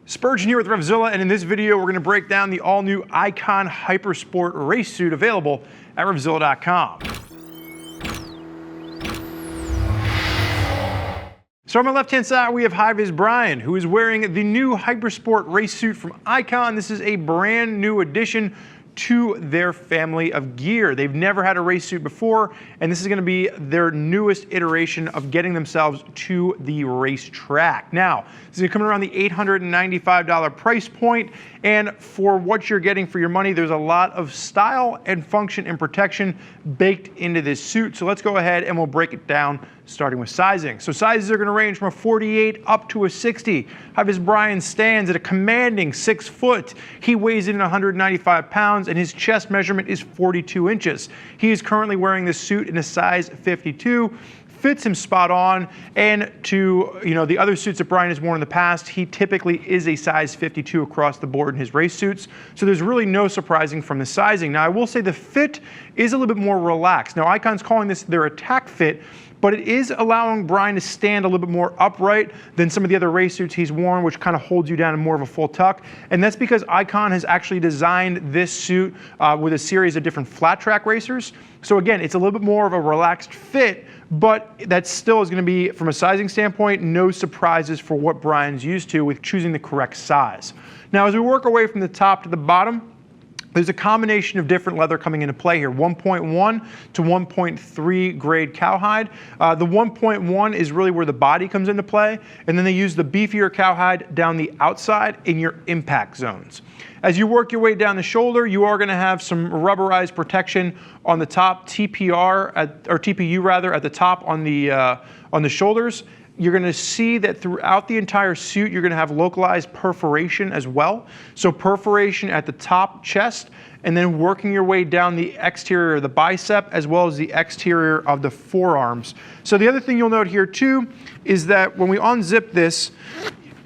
Spurgeon here with RevZilla, and in this video we're going to break down the all-new Icon Hypersport race suit available at RevZilla.com. So on my left-hand side we have High-Vis Brian, who is wearing the new Hypersport race suit from Icon. This is a brand new addition to their family of gear. They've never had a race suit before, and this is going to be their newest iteration of getting themselves to the racetrack. Now, this is coming around the $895 price point, and for what you're getting for your money, there's a lot of style and function and protection baked into this suit. So let's go ahead and we'll break it down, starting with sizing. So sizes are going to range from a 48 up to a 60. High-Vis Brian stands at a commanding 6 foot. He weighs in 195 pounds, and his chest measurement is 42 inches. He is currently wearing this suit in a size 52. Fits him spot on, and to the other suits that Brian has worn in the past, he typically is a size 52 across the board in his race suits, so there's really no surprising from the sizing. Now I will say the fit is a little bit more relaxed. Now Icon's calling this their attack fit, but it is allowing Brian to stand a little bit more upright than some of the other race suits he's worn, which kind of holds you down in more of a full tuck. And that's because Icon has actually designed this suit with a series of different flat track racers. So again, it's a little bit more of a relaxed fit, but that still is going to be, from a sizing standpoint, no surprises for what Brian's used to with choosing the correct size. Now, as we work our way from the top to the bottom, there's a combination of different leather coming into play here, 1.1 to 1.3 grade cowhide. The 1.1 is really where the body comes into play, and then they use the beefier cowhide down the outside in your impact zones. As you work your way down the shoulder, you are going to have some rubberized protection on the top, TPU rather, at the top on the shoulders. You're going to see that throughout the entire suit, you're going to have localized perforation as well. So perforation at the top chest, and then working your way down the exterior of the bicep as well as the exterior of the forearms. So the other thing you'll note here too is that when we unzip this,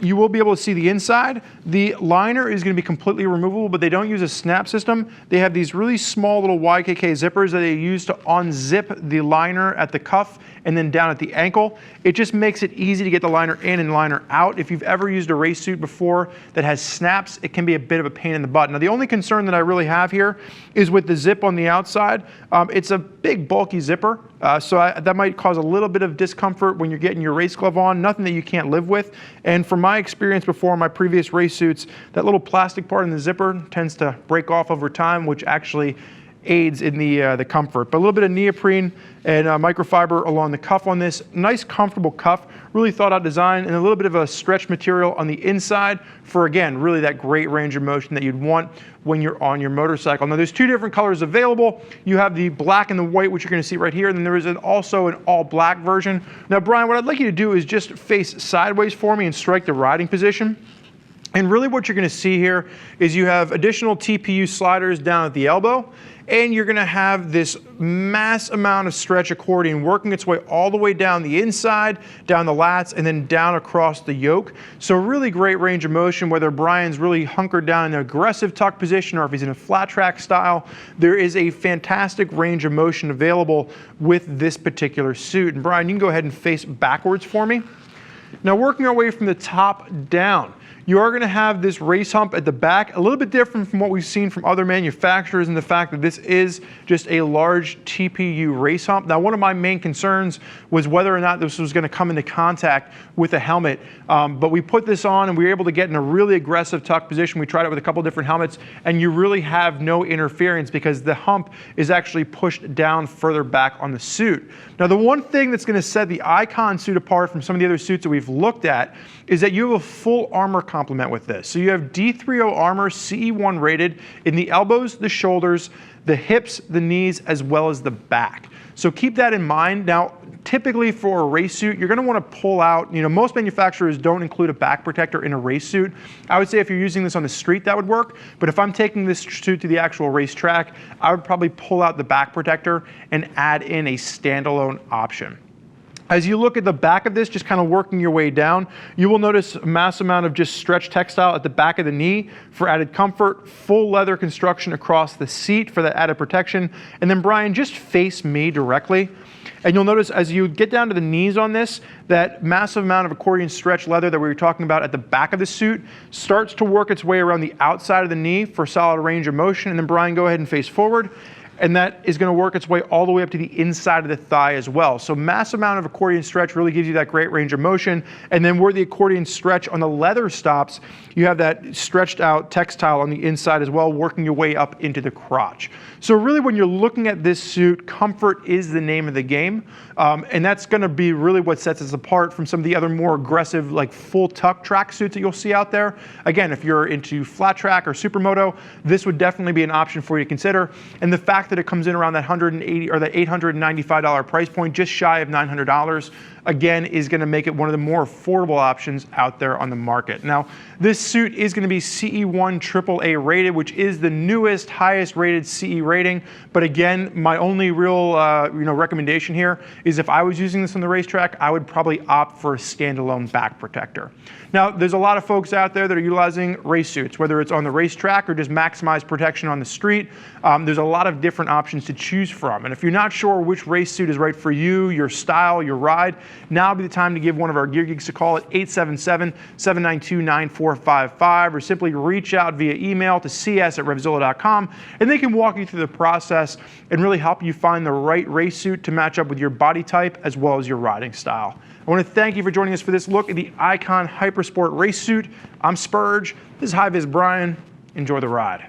you will be able to see the inside. The liner is going to be completely removable, but they don't use a snap system. They have these really small little YKK zippers that they use to unzip the liner at the cuff and then down at the ankle. It just makes it easy to get the liner in and liner out. If you've ever used a race suit before that has snaps, it can be a bit of a pain in the butt. Now, the only concern that I really have here is with the zip on the outside. It's a big, bulky zipper, that might cause a little bit of discomfort when you're getting your race glove on, nothing that you can't live with. And from my experience before in my previous race suits, that little plastic part in the zipper tends to break off over time, which actually aids in the comfort. But a little bit of neoprene and microfiber along the cuff on this. Nice, comfortable cuff, really thought out design, and a little bit of a stretch material on the inside for, again, really that great range of motion that you'd want when you're on your motorcycle. Now, there's two different colors available. You have the black and the white, which you're going to see right here, and then there is also an all black version. Now, Brian, what I'd like you to do is just face sideways for me and strike the riding position. And really what you're going to see here is you have additional TPU sliders down at the elbow, and you're going to have this mass amount of stretch accordion working its way all the way down the inside, down the lats, and then down across the yoke. So really great range of motion, whether Brian's really hunkered down in an aggressive tuck position or if he's in a flat track style. There is a fantastic range of motion available with this particular suit. And Brian, you can go ahead and face backwards for me. Now, working our way from the top down, you are going to have this race hump at the back, a little bit different from what we've seen from other manufacturers in the fact that this is just a large TPU race hump. Now, one of my main concerns was whether or not this was going to come into contact with a helmet, but we put this on and we were able to get in a really aggressive tuck position. We tried it with a couple different helmets, and you really have no interference because the hump is actually pushed down further back on the suit. Now, the one thing that's going to set the Icon suit apart from some of the other suits that we've looked at is that you have a full armor complement with this. So you have D30 armor, CE1 rated in the elbows, the shoulders, the hips, the knees, as well as the back. So keep that in mind. Now, typically for a race suit, you're going to want to pull out, most manufacturers don't include a back protector in a race suit. I would say if you're using this on the street, that would work. But if I'm taking this suit to the actual racetrack, I would probably pull out the back protector and add in a standalone option. As you look at the back of this, just kind of working your way down, you will notice a mass amount of just stretch textile at the back of the knee for added comfort, full leather construction across the seat for that added protection. And then Brian, just face me directly. And you'll notice as you get down to the knees on this, that massive amount of accordion stretch leather that we were talking about at the back of the suit starts to work its way around the outside of the knee for solid range of motion. And then Brian, go ahead and face forward. And that is going to work its way all the way up to the inside of the thigh as well. So massive amount of accordion stretch really gives you that great range of motion. And then where the accordion stretch on the leather stops, you have that stretched out textile on the inside as well, working your way up into the crotch. So really when you're looking at this suit, comfort is the name of the game. And that's going to be really what sets us apart from some of the other more aggressive, like full tuck track suits that you'll see out there. Again, if you're into flat track or supermoto, this would definitely be an option for you to consider. And the fact that it comes in around that $180 or that $895 price point, just shy of $900, again, is going to make it one of the more affordable options out there on the market. Now, this suit is going to be CE1 AAA rated, which is the newest, highest rated CE rating. But again, my only real recommendation here is if I was using this on the racetrack, I would probably opt for a standalone back protector. Now, there's a lot of folks out there that are utilizing race suits, whether it's on the racetrack or just maximize protection on the street. There's a lot of different options to choose from. And if you're not sure which race suit is right for you, your style, your ride, now would be the time to give one of our Gear Geeks a call at 877-792-9455 or simply reach out via email to cs@RevZilla.com, and they can walk you through the process and really help you find the right race suit to match up with your body type as well as your riding style. I want to thank you for joining us for this look at the Icon Hypersport race suit. I'm Spurge. This is High Vis Brian. Enjoy the ride.